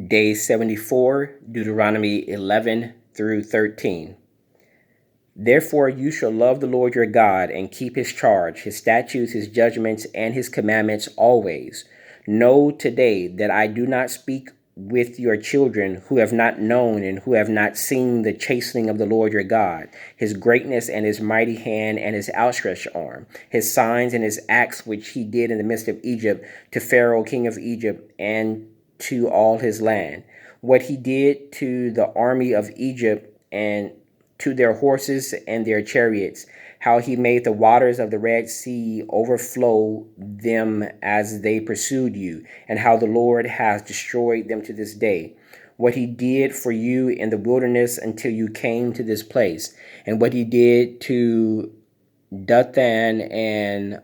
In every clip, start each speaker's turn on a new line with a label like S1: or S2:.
S1: Day 74, Deuteronomy 11 through 13. Therefore you shall love the Lord your God and keep his charge, his statutes, his judgments, and his commandments always. Know today that I do not speak with your children who have not known and who have not seen the chastening of the Lord your God, his greatness and his mighty hand and his outstretched arm, his signs and his acts which he did in the midst of Egypt to Pharaoh king of Egypt and to all his land, what he did to the army of Egypt and to their horses and their chariots, how he made the waters of the Red Sea overflow them as they pursued you, and how the Lord has destroyed them to this day. What he did for you in the wilderness until you came to this place, and what he did to Dathan and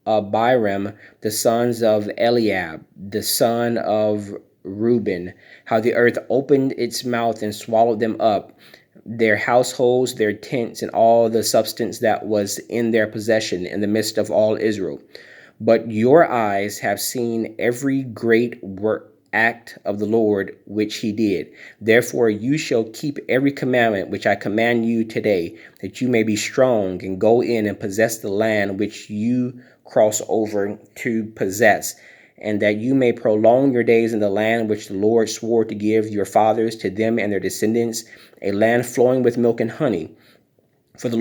S1: Abiram, the sons of Eliab, the son of Reuben, how the earth opened its mouth and swallowed them up, their households, their tents, and all the substance that was in their possession in the midst of all Israel. But your eyes have seen every great work act of the Lord which he did. Therefore you shall keep every commandment which I command you today, that you may be strong and go in and possess the land which you cross over to possess, and that you may prolong your days in the land which the Lord swore to give your fathers to them and their descendants, a land flowing with milk and honey. For the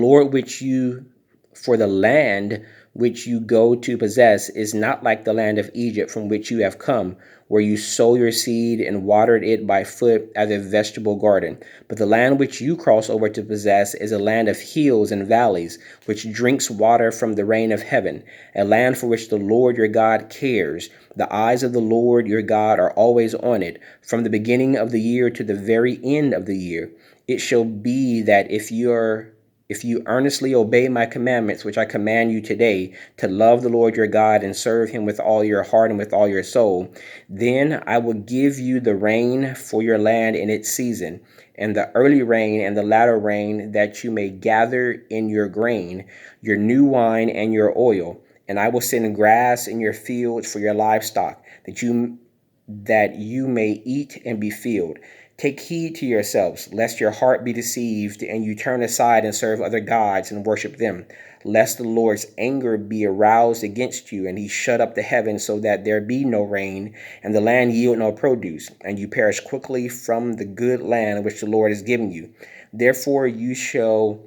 S1: land which you go to possess is not like the land of Egypt from which you have come, where you sow your seed and watered it by foot as a vegetable garden. But the land which you cross over to possess is a land of hills and valleys, which drinks water from the rain of heaven, a land for which the Lord your God cares. The eyes of the Lord your God are always on it, from the beginning of the year to the very end of the year. It shall be that if you earnestly obey my commandments, which I command you today, to love the Lord your God and serve him with all your heart and with all your soul, then I will give you the rain for your land in its season, and the early rain and the latter rain, that you may gather in your grain, your new wine, and your oil. And I will send grass in your fields for your livestock, that you may eat and be filled. Take heed to yourselves, lest your heart be deceived, and you turn aside and serve other gods and worship them, lest the Lord's anger be aroused against you, and he shut up the heavens so that there be no rain, and the land yield no produce, and you perish quickly from the good land which the Lord has given you. Therefore you shall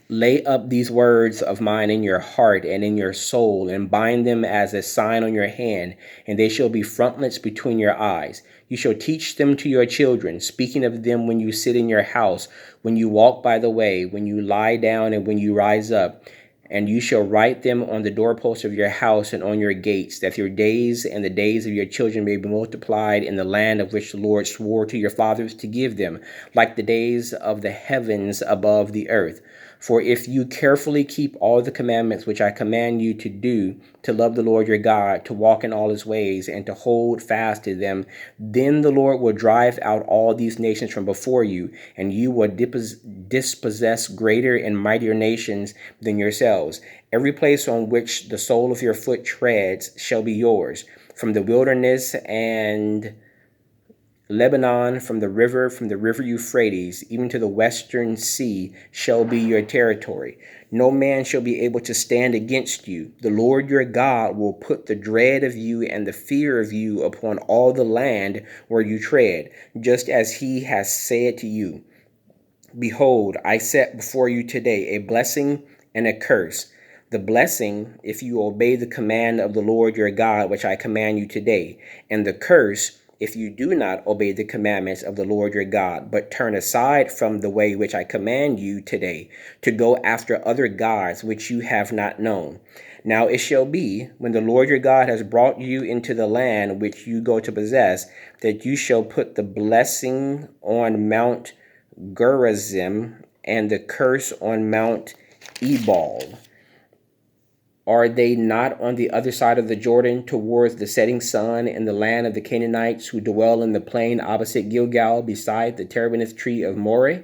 S1: lay up these words of mine in your heart and in your soul, and bind them as a sign on your hand, and they shall be frontlets between your eyes. You shall teach them to your children, speaking of them when you sit in your house, when you walk by the way, when you lie down, and when you rise up. And you shall write them on the doorposts of your house and on your gates, that your days and the days of your children may be multiplied in the land of which the Lord swore to your fathers to give them, like the days of the heavens above the earth. For if you carefully keep all the commandments which I command you to do, to love the Lord your God, to walk in all his ways, and to hold fast to them, then the Lord will drive out all these nations from before you, and you will dispossess greater and mightier nations than yourselves. Every place on which the sole of your foot treads shall be yours, from the wilderness and Lebanon, from the river Euphrates, even to the western sea, shall be your territory. No man shall be able to stand against you. The Lord your God will put the dread of you and the fear of you upon all the land where you tread, just as he has said to you. Behold, I set before you today a blessing and a curse. The blessing, if you obey the command of the Lord your God, which I command you today, and the curse, if you do not obey the commandments of the Lord your God, but turn aside from the way which I command you today, to go after other gods which you have not known. Now it shall be, when the Lord your God has brought you into the land which you go to possess, that you shall put the blessing on Mount Gerizim and the curse on Mount Ebal. Are they not on the other side of the Jordan, towards the setting sun, in the land of the Canaanites who dwell in the plain opposite Gilgal, beside the terebinth tree of Moreh?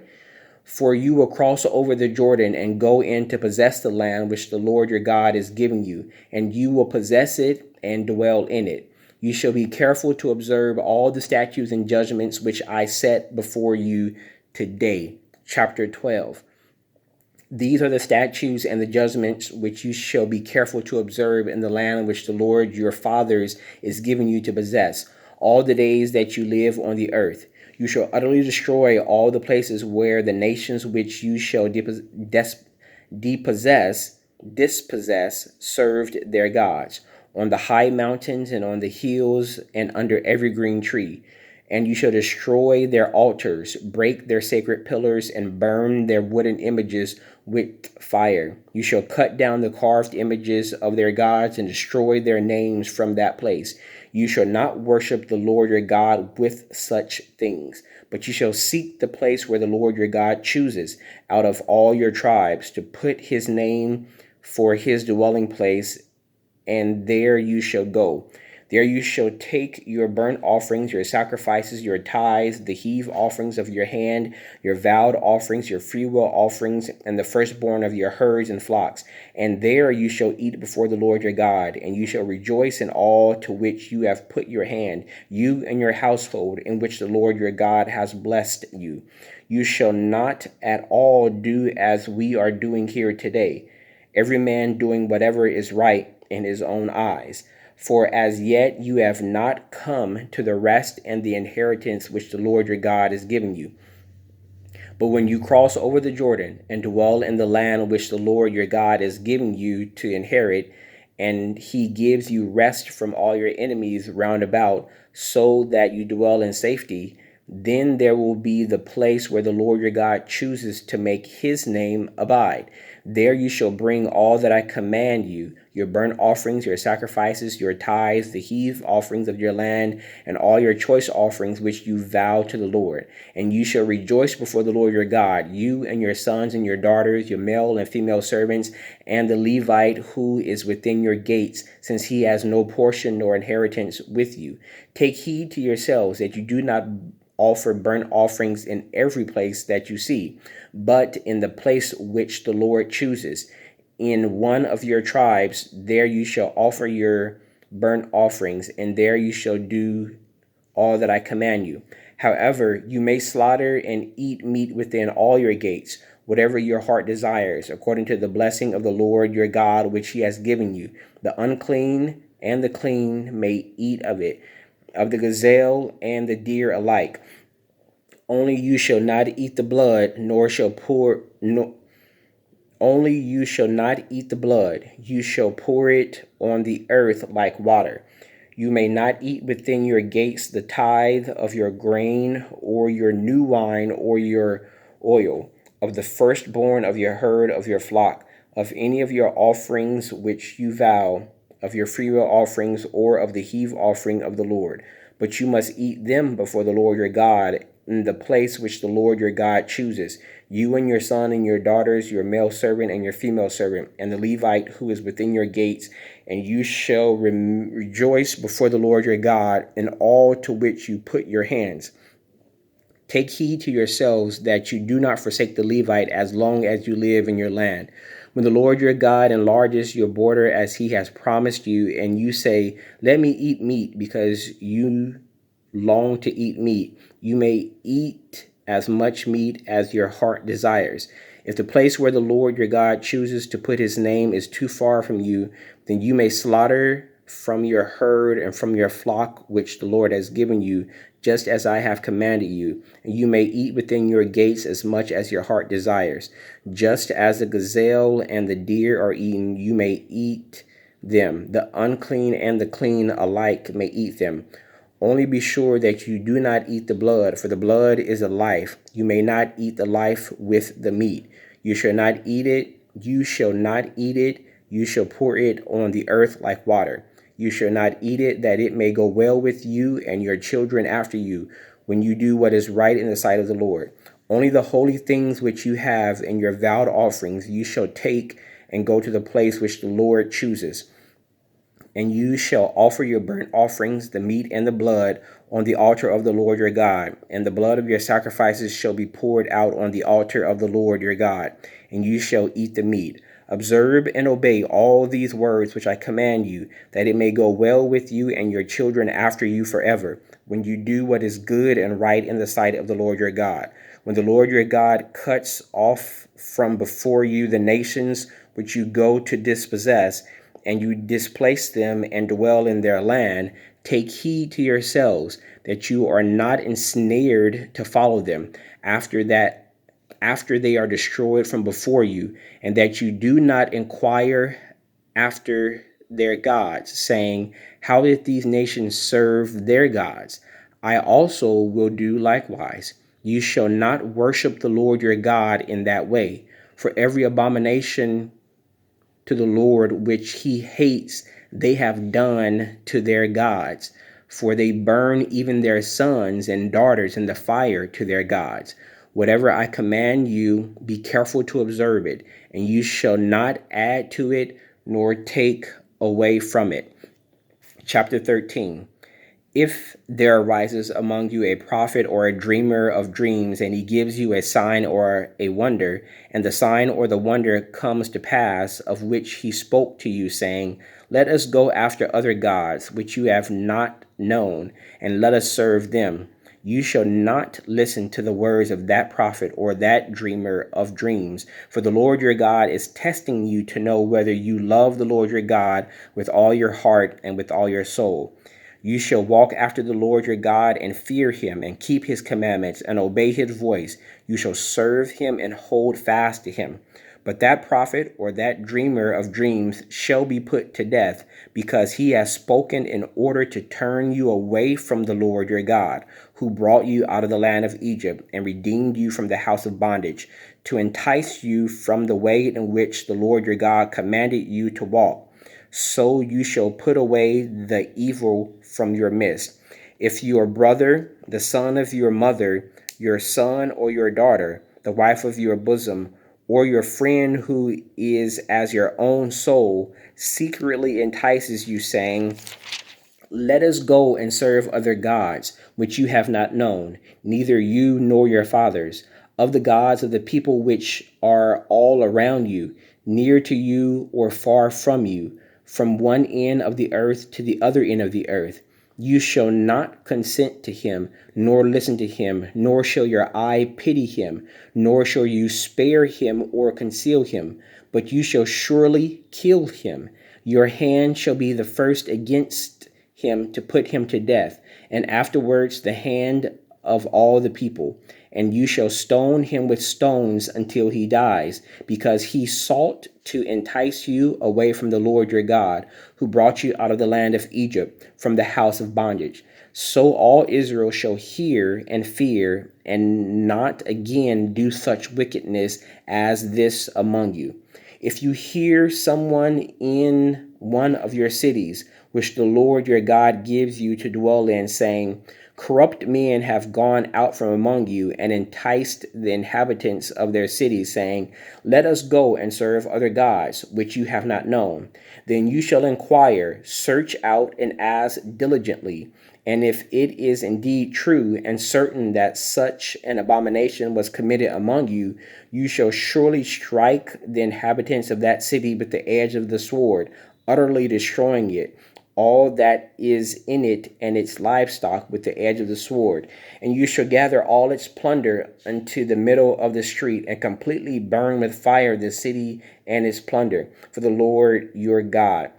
S1: For you will cross over the Jordan and go in to possess the land which the Lord your God is giving you, and you will possess it and dwell in it. You shall be careful to observe all the statutes and judgments which I set before you today. Chapter 12. These are the statutes and the judgments which you shall be careful to observe in the land which the Lord your fathers is giving you to possess, all the days that you live on the earth. You shall utterly destroy all the places where the nations which you shall dispossess served their gods, on the high mountains and on the hills and under every green tree. And you shall destroy their altars, break their sacred pillars, and burn their wooden images with fire. You shall cut down the carved images of their gods and destroy their names from that place. You shall not worship the Lord your God with such things, but you shall seek the place where the Lord your God chooses out of all your tribes to put his name for his dwelling place, and there you shall go. There you shall take your burnt offerings, your sacrifices, your tithes, the heave offerings of your hand, your vowed offerings, your freewill offerings, and the firstborn of your herds and flocks. And there you shall eat before the Lord your God, and you shall rejoice in all to which you have put your hand, you and your household, in which the Lord your God has blessed you. You shall not at all do as we are doing here today, every man doing whatever is right in his own eyes. For as yet you have not come to the rest and the inheritance which the Lord your God is giving you. But when you cross over the Jordan and dwell in the land which the Lord your God is giving you to inherit, and he gives you rest from all your enemies round about, so that you dwell in safety, then there will be the place where the Lord your God chooses to make his name abide. There you shall bring all that I command you, your burnt offerings, your sacrifices, your tithes, the heave offerings of your land, and all your choice offerings which you vow to the Lord. And you shall rejoice before the Lord your God, you and your sons and your daughters, your male and female servants, and the Levite who is within your gates, since he has no portion nor inheritance with you. Take heed to yourselves that you do not offer burnt offerings in every place that you see, but in the place which the Lord chooses. In one of your tribes, there you shall offer your burnt offerings, and there you shall do all that I command you. However, you may slaughter and eat meat within all your gates, whatever your heart desires, according to the blessing of the Lord your God, which he has given you. The unclean and the clean may eat of it, of the gazelle and the deer alike. Only you shall not eat the blood, nor shall pour no, only you shall not eat the blood. You shall pour it on the earth like water. You may not eat within your gates the tithe of your grain, or your new wine, or your oil, of the firstborn of your herd, of your flock, of any of your offerings which you vow, of your freewill offerings, or of the heave offering of the Lord. But you must eat them before the Lord your God in the place which the Lord your God chooses, you and your son and your daughters, your male servant and your female servant, and the Levite who is within your gates, and you shall rejoice before the Lord your God in all to which you put your hands. Take heed to yourselves that you do not forsake the Levite as long as you live in your land. When the Lord your God enlarges your border as he has promised you, and you say, let me eat meat because you long to eat meat, you may eat as much meat as your heart desires. If the place where the Lord your God chooses to put his name is too far from you, then you may slaughter from your herd and from your flock which the Lord has given you, just as I have commanded you. And you may eat within your gates as much as your heart desires. Just as the gazelle and the deer are eaten, you may eat them. The unclean and the clean alike may eat them. Only be sure that you do not eat the blood, for the blood is the life. You may not eat the life with the meat. You shall not eat it. You shall not eat it. You shall pour it on the earth like water. You shall not eat it, that it may go well with you and your children after you, when you do what is right in the sight of the Lord. Only the holy things which you have in your vowed offerings you shall take and go to the place which the Lord chooses. And you shall offer your burnt offerings, the meat and the blood, on the altar of the Lord your God. And the blood of your sacrifices shall be poured out on the altar of the Lord your God. And you shall eat the meat. Observe and obey all these words which I command you, that it may go well with you and your children after you forever, when you do what is good and right in the sight of the Lord your God. When the Lord your God cuts off from before you the nations which you go to dispossess, and you displace them and dwell in their land, take heed to yourselves that you are not ensnared to follow them after they are destroyed from before you, and that you do not inquire after their gods, saying, how did these nations serve their gods? I also will do likewise. You shall not worship the Lord your God in that way, for every abomination to the Lord which he hates they have done to their gods, for they burn even their sons and daughters in the fire to their gods. Whatever I command you, be careful to observe it, and you shall not add to it nor take away from it. Chapter 13. If there arises among you a prophet or a dreamer of dreams, and he gives you a sign or a wonder, and the sign or the wonder comes to pass, of which he spoke to you, saying, let us go after other gods, which you have not known, and let us serve them, you shall not listen to the words of that prophet or that dreamer of dreams, for the Lord your God is testing you to know whether you love the Lord your God with all your heart and with all your soul. You shall walk after the Lord your God and fear him and keep his commandments and obey his voice. You shall serve him and hold fast to him. But that prophet or that dreamer of dreams shall be put to death, because he has spoken in order to turn you away from the Lord your God, who brought you out of the land of Egypt and redeemed you from the house of bondage, to entice you from the way in which the Lord your God commanded you to walk. So you shall put away the evil from your midst. If your brother, the son of your mother, your son or your daughter, the wife of your bosom, or your friend who is as your own soul, secretly entices you, saying, let us go and serve other gods, which you have not known, neither you nor your fathers, of the gods of the people which are all around you, near to you or far from you, from one end of the earth to the other end of the earth. You shall not consent to him, nor listen to him, nor shall your eye pity him, nor shall you spare him or conceal him, but you shall surely kill him. Your hand shall be the first against him to put him to death, and afterwards the hand of all the people. And you shall stone him with stones until he dies, because he sought to entice you away from the Lord your God, who brought you out of the land of Egypt, from the house of bondage. So all Israel shall hear and fear, and not again do such wickedness as this among you. If you hear someone in one of your cities, which the Lord your God gives you to dwell in, saying, corrupt men have gone out from among you and enticed the inhabitants of their cities, saying, let us go and serve other gods, which you have not known. Then you shall inquire, search out, and ask diligently. And if it is indeed true and certain that such an abomination was committed among you, you shall surely strike the inhabitants of that city with the edge of the sword, utterly destroying it, all that is in it and its livestock with the edge of the sword. And you shall gather all its plunder unto the middle of the street, and completely burn with fire the city and its plunder, for the Lord your God.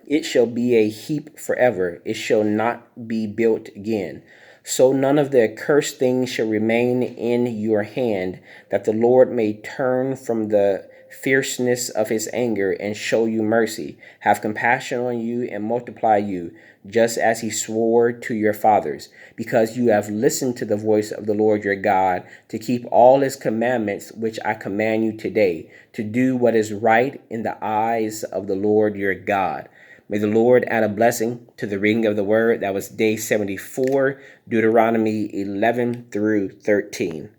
S1: It shall be a heap forever, it shall not be built again. So none of the accursed things shall remain in your hand, that the Lord may turn from the fierceness of his anger and show you mercy, have compassion on you, and multiply you, just as he swore to your fathers, because you have listened to the voice of the Lord your God, to keep all his commandments which I command you today, to do what is right in the eyes of the Lord your God. May the Lord add a blessing to the reading of the word. That was day 74, Deuteronomy 11 through 13.